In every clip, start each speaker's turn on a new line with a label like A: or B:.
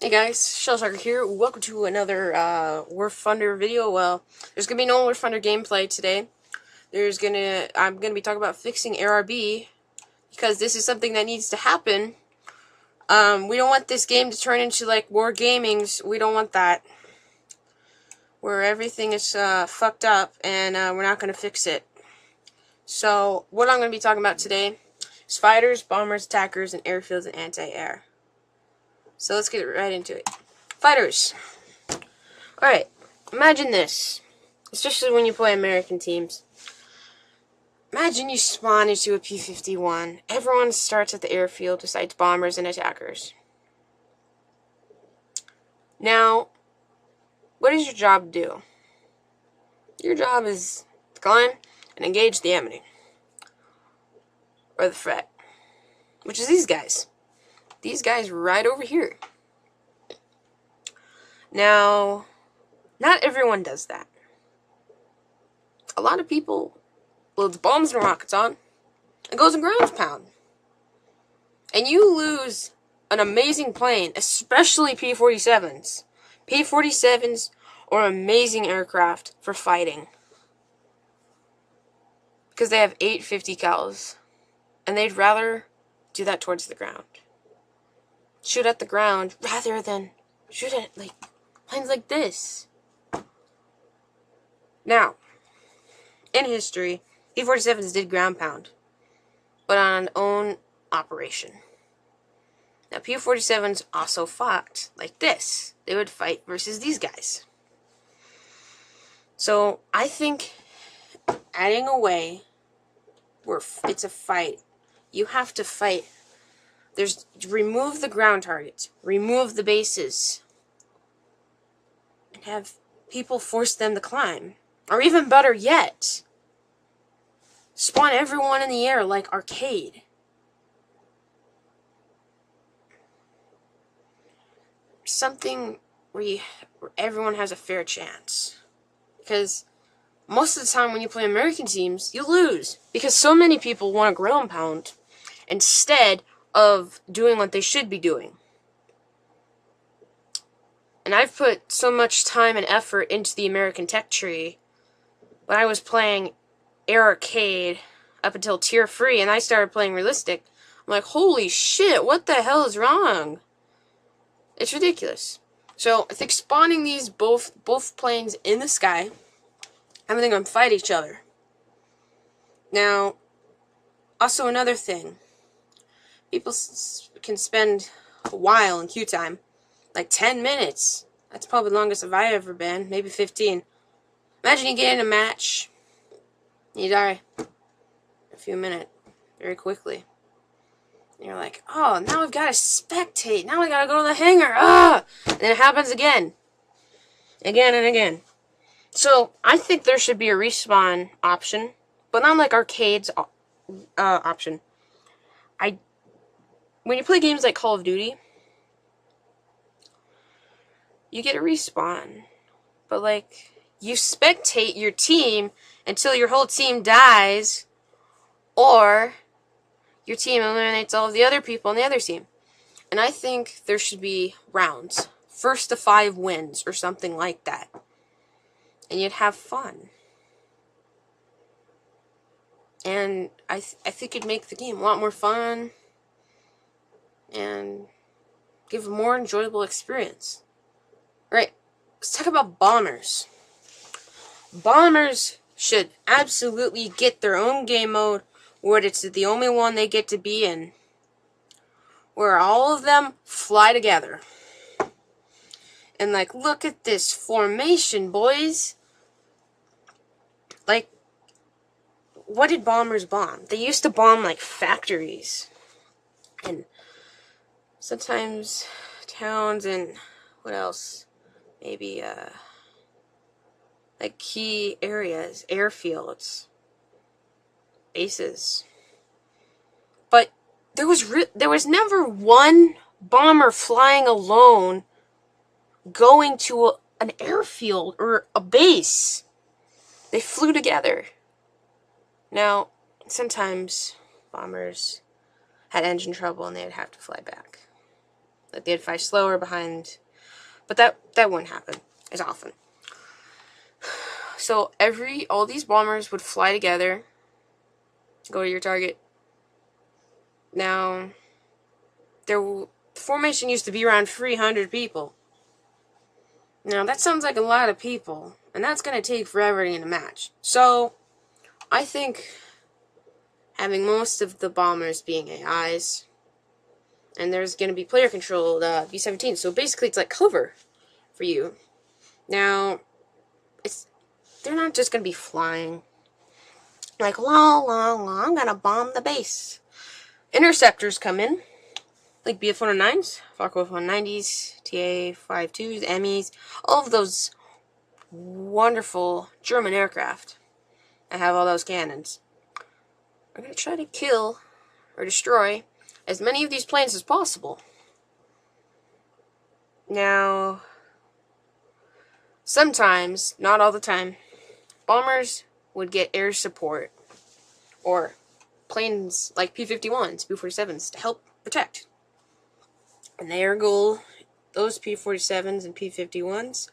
A: Hey guys, Shellshocker here. Welcome to another War Thunder video. Well, there's gonna be no War Thunder gameplay today. I'm gonna be talking about fixing ARB because this is something that needs to happen. We don't want this game to turn into like War Gaming's. We don't want that, where everything is fucked up and we're not gonna fix it. So what I'm gonna be talking about today is fighters, bombers, attackers, and airfields and anti-air. So let's get right into it. Fighters. Alright, imagine this. Especially when you play American teams. Imagine you spawn into a P-51. Everyone starts at the airfield besides bombers and attackers. Now, what does your job do? Your job is to climb and engage the enemy. Or the threat. Which is these guys. These guys right over here. Now, not everyone does that. A lot of people loads bombs and rockets on and goes and ground pound. And you lose an amazing plane, especially P-47s. P-47s are amazing aircraft for fighting. Because they have 850 cals. And they'd rather do that towards the ground. Shoot at the ground rather than shoot at like planes like this. Now, in history, P-47s did ground pound, but on an own operation. Now, P-47s also fought like this. They would fight versus these guys. So, I think adding a way where it's a fight, you have to fight. Remove the ground targets, remove the bases, and have people force them to climb. Or even better yet, spawn everyone in the air like arcade. Something where everyone has a fair chance. Because most of the time when you play American teams, you lose. Because so many people want to ground pound instead of doing what they should be doing. And I've put so much time and effort into the American tech tree. When I was playing Air Arcade up until Tier 3 and I started playing Realistic, I'm like, holy shit, what the hell is wrong? It's ridiculous. So I think spawning these both planes in the sky, having them fight each other. Now, also another thing. People can spend a while in queue time, like 10 minutes. That's probably the longest I've ever been, maybe 15. Imagine you get in a match, you die in a few minutes, very quickly. And you're like, oh, now I've got to spectate. Now I got to go to the hangar. Ah! And then it happens again. Again and again. So, I think there should be a respawn option, but not like arcade's option. When you play games like Call of Duty, you get a respawn. But, like, you spectate your team until your whole team dies, or your team eliminates all of the other people on the other team. And I think there should be rounds. First to 5 wins, or something like that. And you'd have fun. And I think it'd make the game a lot more fun and give a more enjoyable experience. Right, let's talk about bombers. Bombers should absolutely get their own game mode where it's the only one they get to be in. Where all of them fly together. And like, look at this formation, boys. Like, what did bombers bomb? They used to bomb like factories. And sometimes towns and what else? Maybe like key areas, airfields, bases. But there was never one bomber flying alone going to an airfield or a base. They flew together. Now, sometimes bombers had engine trouble and they'd have to fly back. Like they'd fly slower behind, but that wouldn't happen as often. So all these bombers would fly together, go to your target. Now, the formation used to be around 300 people. Now, that sounds like a lot of people, and that's going to take forever to get a match. So, I think having most of the bombers being AIs, and there's going to be player-controlled B-17, so basically it's like cover for you. Now, they're not just going to be flying. Like, I'm going to bomb the base. Interceptors come in, like BF-109s, Fokker 190s, TA-52s, Emmys, all of those wonderful German aircraft that have all those cannons. We're going to try to kill or destroy as many of these planes as possible. Now, sometimes, not all the time, bombers would get air support or planes like P-51s, P-47s to help protect. And their goal, those P-47s and P-51s,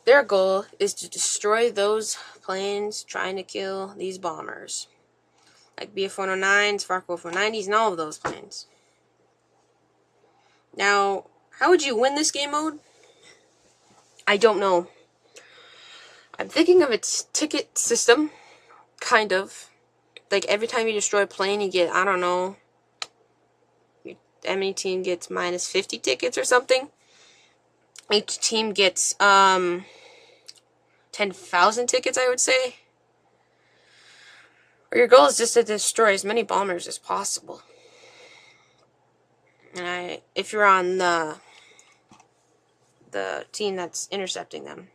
A: their goal is to destroy those planes trying to kill these bombers. Like BF-109s, Fokker 190s, and all of those planes. Now, how would you win this game mode? I don't know. I'm thinking of its ticket system, kind of. Like, every time you destroy a plane, you get, I don't know, your enemy team gets minus 50 tickets or something. Each team gets, 10,000 tickets, I would say. Or your goal is just to destroy as many bombers as possible. And if you're on the team that's intercepting them.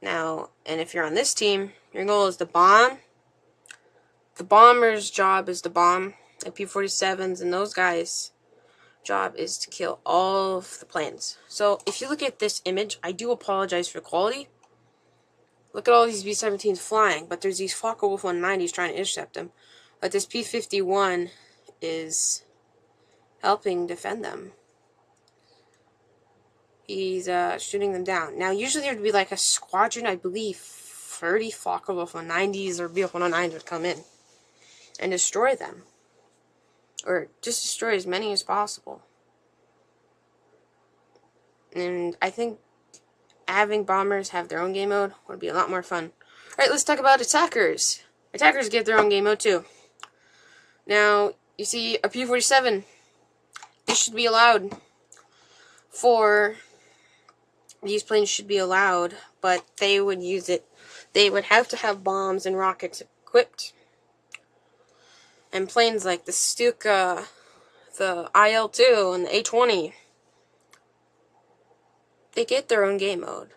A: Now, and if you're on this team, your goal is to bomb. The bomber's job is to bomb. The P-47s and those guys' job is to kill all of the planes. So, if you look at this image, I do apologize for quality. Look at all these B-17s flying, but there's these Fokker 190s trying to intercept them. But this P-51 is helping defend them. He's shooting them down. Now, usually there would be like a squadron, I believe 30 Fokker 190s or BF-109s would come in and destroy them. Or just destroy as many as possible. And I think having bombers have their own game mode would be a lot more fun. Alright, let's talk about attackers. Attackers get their own game mode too. Now, you see a P-47. This should be allowed. These planes should be allowed, but they would use it. They would have to have bombs and rockets equipped. And planes like the Stuka, the IL-2, and the A-20, they get their own game mode.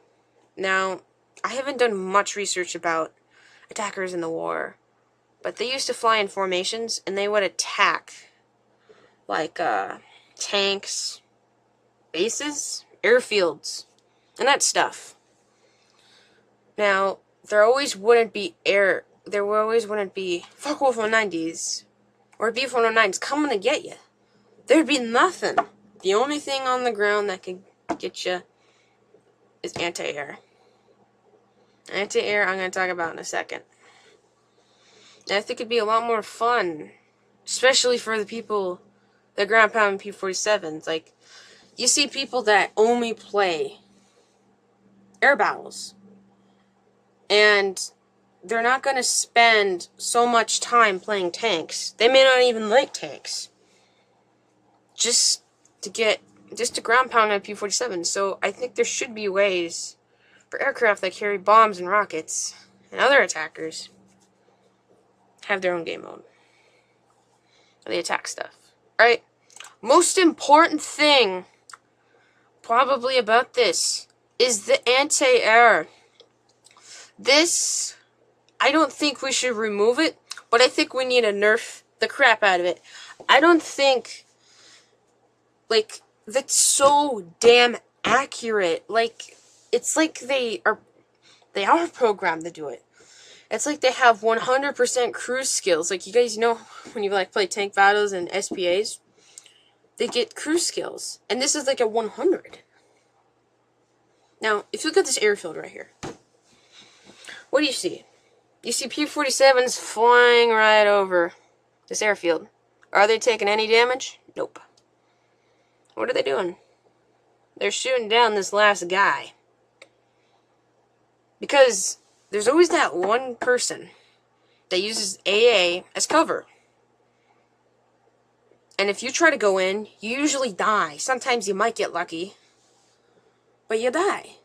A: Now, I haven't done much research about attackers in the war, but they used to fly in formations, and they would attack, like, tanks, bases, airfields, and that stuff. Now, there always wouldn't be Fokker 190s or BF-109s coming to get you. There'd be nothing. The only thing on the ground that could get you is anti-air. Anti-air I'm going to talk about in a second. And I think it'd be a lot more fun, especially for the people that ground pound P-47s. Like, you see people that only play air battles, and they're not going to spend so much time playing tanks. They may not even like tanks. Just to ground pound a P-47. So I think there should be ways for aircraft that carry bombs and rockets and other attackers have their own game mode. They attack stuff. Alright? Most important thing probably about this is the anti-air. This, I don't think we should remove it, but I think we need to nerf the crap out of it. I don't think, like, that's so damn accurate. Like, it's like they are programmed to do it. It's like they have 100% cruise skills. Like, you guys know when you, like, play tank battles and SPAs, they get cruise skills. And this is like a 100. Now, if you look at this airfield right here, what do you see? You see P-47s flying right over this airfield. Are they taking any damage? Nope. What are they doing? They're shooting down this last guy. Because there's always that one person that uses AA as cover. And if you try to go in, you usually die. Sometimes you might get lucky, but you die.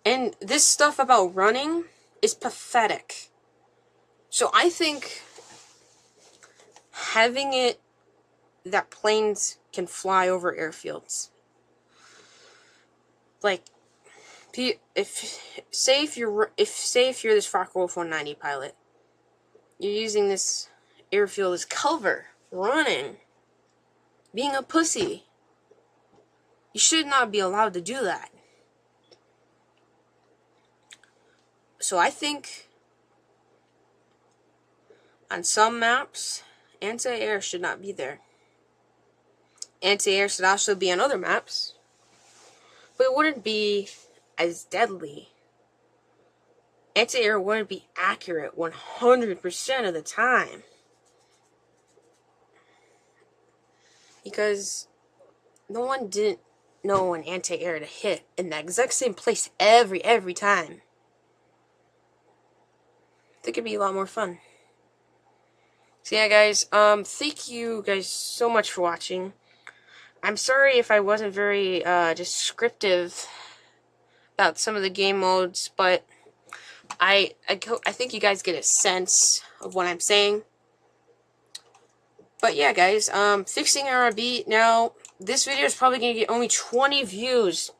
A: And this stuff about running is pathetic. So I think having it that planes can fly over airfields. Like, say if you're this Focke-Wulf 190 pilot, you're using this airfield as cover, running, being a pussy. You should not be allowed to do that. So I think on some maps, anti-air should not be there. Anti-air should also be on other maps, but it wouldn't be as deadly. Anti-air wouldn't be accurate 100% of the time. Because no one didn't know an anti-air to hit in the exact same place every time. I think it'd be a lot more fun. So yeah, guys, thank you guys so much for watching. I'm sorry if I wasn't very descriptive about some of the game modes, but I think you guys get a sense of what I'm saying. But yeah, guys, fixing RB. Now, this video is probably going to get only 20 views.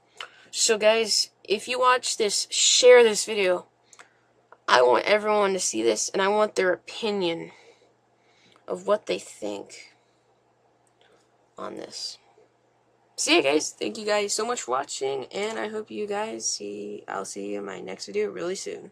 A: So guys, if you watch this, share this video. I want everyone to see this, and I want their opinion of what they think on this. So yeah, guys, thank you guys so much for watching, and I hope you guys I'll see you in my next video really soon.